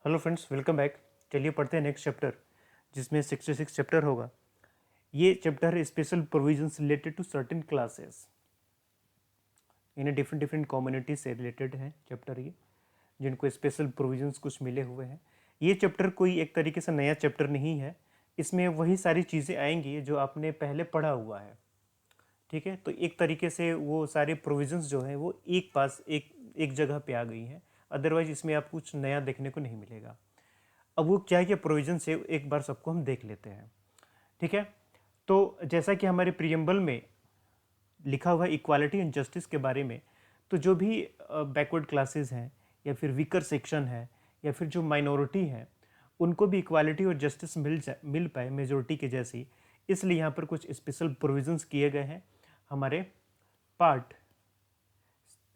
Hello friends, welcome back. चलिए पढ़ते हैं नेक्स्ट चैप्टर, जिसमें 66 चैप्टर होगा। ये चैप्टर है special provisions related to certain classes. इन्हें डिफरेंट डिफरेंट कम्युनिटी से रिलेटेड है चैप्टर ये, जिनको स्पेशल प्रोविजंस कुछ मिले हुए हैं। ये चैप्टर कोई एक तरीके से नया चैप्टर नहीं है। इसमें वही सारी चीज़ें आएंगी जो आपने पहले पढ़ा हुआ है। ठीक है, तो एक तरीके से वो सारे प्रोविजंस जो हैं वो एक पास एक एक जगह पे आ गई हैं। अदरवाइज इसमें आप कुछ नया देखने को नहीं मिलेगा। अब वो क्या क्या प्रोविजन है एक बार सबको हम देख लेते हैं। ठीक है, तो जैसा कि हमारे प्रियम्बल में लिखा हुआ है इक्वालिटी एंड जस्टिस के बारे में, तो जो भी बैकवर्ड क्लासेस हैं या फिर वीकर सेक्शन है या फिर जो माइनॉरिटी हैं, उनको भी इक्वालिटी और जस्टिस मिल पाए मेजोरिटी के जैसी। इसलिए यहाँ पर कुछ स्पेशल प्रोविजंस किए गए हैं हमारे पार्ट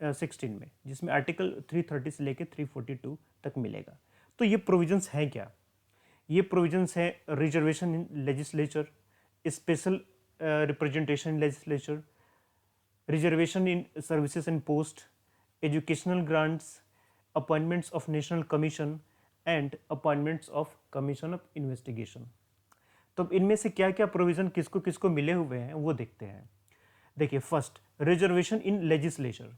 16 में, जिसमें आर्टिकल 330 से लेकर 342 तक मिलेगा। तो ये प्रोविजंस हैं क्या? ये प्रोविजंस हैं reservation in legislature, special representation in legislature, reservation in services and post, educational grants, appointments of national commission and appointments of commission of investigation. तो अब इनमें से क्या क्या प्रोविजन किसको किसको मिले हुए हैं वो देखते हैं। देखिए, फर्स्ट रिजर्वेशन इन लेजिस्लेचर।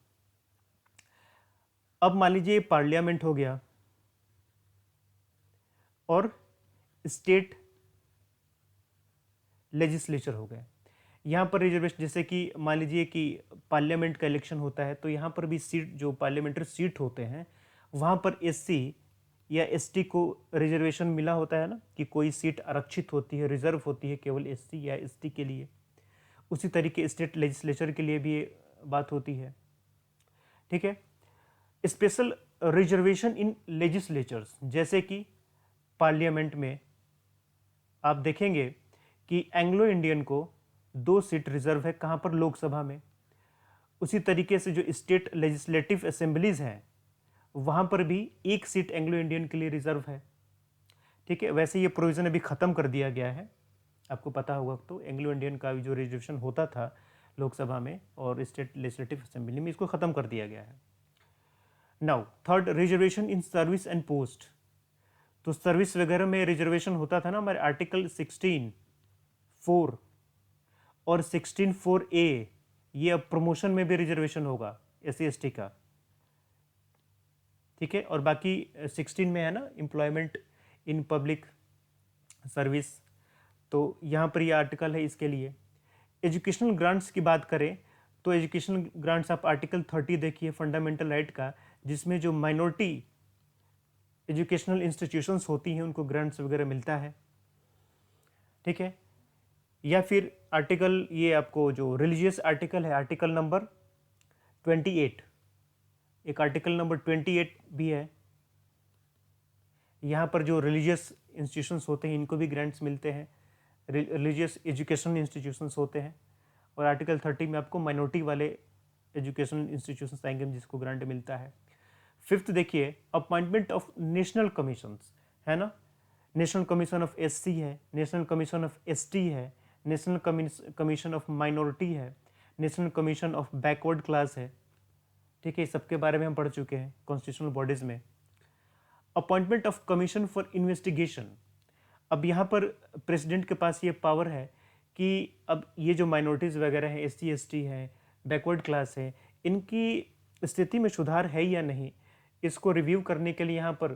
अब मान लीजिए पार्लियामेंट हो गया और स्टेट लेजिस्लेचर हो गए। यहाँ पर रिजर्वेशन, जैसे कि मान लीजिए कि पार्लियामेंट का इलेक्शन होता है, तो यहाँ पर भी सीट, जो पार्लियामेंट्री सीट होते हैं, वहाँ पर एससी या एसटी को रिजर्वेशन मिला होता है ना, कि कोई सीट आरक्षित होती है, रिजर्व होती है केवल एससी या एसटी के लिए। उसी तरीके स्टेट लेजिस्लेचर के लिए भी ये बात होती है। ठीक है, स्पेशल रिजर्वेशन इन लेजिस्लेचर्स, जैसे कि पार्लियामेंट में आप देखेंगे कि एंग्लो इंडियन को 2 सीट रिजर्व है, कहाँ पर? लोकसभा में। उसी तरीके से जो स्टेट लेजिस्लेटिव असेंबलीज हैं, वहाँ पर भी 1 सीट एंग्लो इंडियन के लिए रिजर्व है। ठीक है, वैसे ये प्रोविज़न अभी ख़त्म कर दिया गया है, आपको पता होगा। तो एंग्लो इंडियन का जो रिजर्वेशन होता था लोकसभा में और स्टेट लेजिस्लेटिव असेंबली में, इसको ख़त्म कर दिया गया है। Now third, reservation in service and post. तो सर्विस वगैरह में रिजर्वेशन होता था ना, हमारे आर्टिकल 16(4) और 16(4)A, ये अब प्रमोशन में भी रिजर्वेशन होगा एससी एसटी का। ठीक है, और बाकी 16 में है ना, एम्प्लॉयमेंट इन पब्लिक सर्विस, तो यहाँ पर ये आर्टिकल है इसके लिए। एजुकेशनल ग्रांट्स की बात करें तो एजुकेशनल ग्रांट्स आप आर्टिकल 30 देखिए फंडामेंटल राइट का, जिसमें जो माइनॉरिटी एजुकेशनल इंस्टीट्यूशंस होती हैं उनको ग्रांट्स वगैरह मिलता है। ठीक है, या फिर आर्टिकल, ये आपको जो रिलीजियस आर्टिकल है, आर्टिकल नंबर 28, एक आर्टिकल नंबर 28 भी है। यहाँ पर जो रिलीजियस इंस्टीट्यूशंस होते हैं इनको भी ग्रांट्स मिलते हैं, रिलीजियस एजुकेशनल इंस्टीट्यूशंस होते हैं। और आर्टिकल 30 में आपको माइनॉरिटी वाले एजुकेशनल इंस्टीट्यूशंस आएंगे जिसको ग्रांट मिलता है। फिफ्थ देखिए, अपॉइंटमेंट ऑफ नेशनल कमीशंस, है ना। नेशनल कमीशन ऑफ एससी है, नेशनल कमीशन ऑफ एसटी है, नेशनल कमीशन ऑफ माइनॉरिटी है, national commission of backward class है। ठीक है, सबके बारे में हम पढ़ चुके हैं कॉन्स्टिट्यूशनल बॉडीज में। Appointment of commission for investigation. अब यहाँ पर प्रेसिडेंट के पास ये पावर है कि अब ये जो माइनॉरिटीज़ वगैरह हैं, एससी एसटी हैं, बैकवर्ड क्लास है, इनकी स्थिति में सुधार है या नहीं, इसको रिव्यू करने के लिए यहाँ पर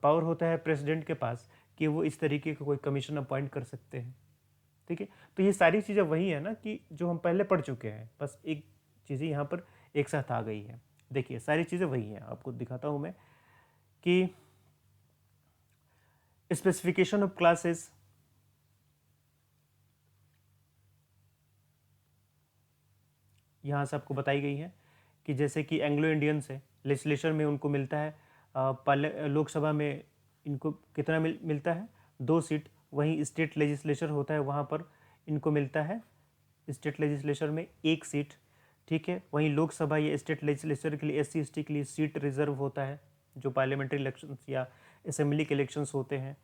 पावर होता है प्रेसिडेंट के पास कि वो इस तरीके का कोई कमीशन अपॉइंट कर सकते हैं। ठीक है, तो ये सारी चीज़ें वही है ना कि जो हम पहले पढ़ चुके हैं, बस एक चीज़ें यहाँ पर एक साथ आ गई है। देखिए, सारी चीज़ें वही हैं, आपको दिखाता हूँ मैं कि स्पेसिफिकेशन ऑफ क्लासेस, यहाँ से आपको बताई गई है कि जैसे कि एंग्लो इंडियंस है, लेजिस्लेचर में उनको मिलता है, लोकसभा में इनको कितना मिलता है? 2 सीट। वहीं स्टेट लेजिस्लेचर होता है, वहाँ पर इनको मिलता है स्टेट लेजिस्लेचर में 1 सीट। ठीक है, वहीं लोकसभा या स्टेट लेजिस्लेचर के लिए एससी एसटी के लिए सीट रिजर्व होता है, जो पार्लियामेंट्री इलेक्शंस या असेंबली के इलेक्शंस होते हैं।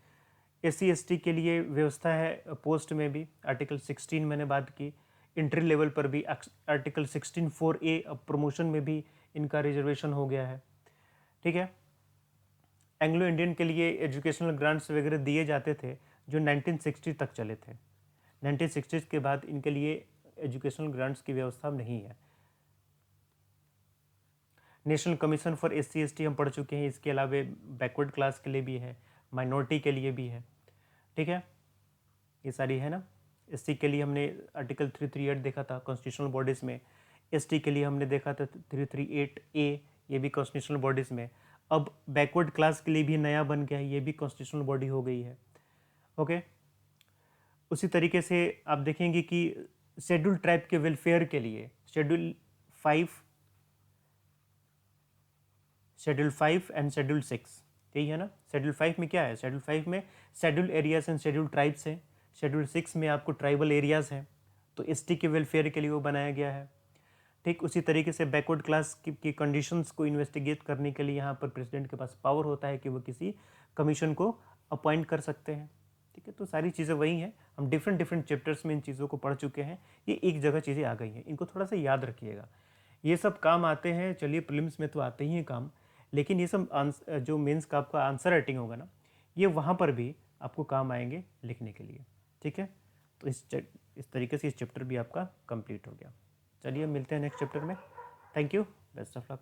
एससी एसटी के लिए व्यवस्था है पोस्ट में भी, आर्टिकल 16 मैंने बात की। इंट्री लेवल पर भी आर्टिकल 16(4)A, अब प्रमोशन में भी इनका रिजर्वेशन हो गया है। ठीक है, एंग्लो इंडियन के लिए एजुकेशनल ग्रांट्स वगैरह दिए जाते थे जो 1960 तक चले थे। 1960 के बाद इनके लिए एजुकेशनल ग्रांट्स की व्यवस्था नहीं है। नेशनल कमीशन फॉर SC/ST हम पढ़ चुके हैं, इसके अलावा बैकवर्ड क्लास के लिए भी है, माइनॉरिटी के लिए भी है, ठीक है, ये सारी है ना। SC के लिए हमने आर्टिकल 338 देखा था कॉन्स्टिट्यूशनल बॉडीज़ में, ST के लिए हमने देखा था 338A, ये भी कॉन्स्टिट्यूशनल बॉडीज़ में। अब बैकवर्ड क्लास के लिए भी नया बन गया है, ये भी कॉन्स्टिट्यूशनल बॉडी हो गई है, ओके। उसी तरीके से आप देखेंगे कि शेड्यूल ट्राइब के वेलफेयर के लिए शेड्यूल 5 एंड शेड्यूल 6, यही है ना। शेड्यूल 5 में क्या है, शेड्यूल 5 में schedule areas and schedule tribes हैं, शेड्यूल 6 में आपको ट्राइबल एरियाज़ हैं, तो ST के वेलफेयर के लिए वो बनाया गया है। ठीक उसी तरीके से बैकवर्ड क्लास की कंडीशंस को इन्वेस्टिगेट करने के लिए यहाँ पर प्रेसिडेंट के पास पावर होता है कि वो किसी कमीशन को अपॉइंट कर सकते हैं, ठीक है। तो सारी चीज़ें वही हैं, हम डिफरेंट डिफरेंट चैप्टर्स में इन चीज़ों को पढ़ चुके हैं, ये एक जगह चीज़ें आ गई हैं, इनको थोड़ा सा याद रखिएगा। ये सब काम आते हैं, चलिए प्रीलिम्स में तो आते ही हैं काम, लेकिन ये सब जो मेंस का आपका आंसर राइटिंग होगा ना, ये वहाँ पर भी आपको काम आएंगे लिखने के लिए, ठीक है। तो इस तरीके से इस चैप्टर भी आपका कंप्लीट हो गया। चलिए मिलते हैं नेक्स्ट चैप्टर में। Thank you, best of luck.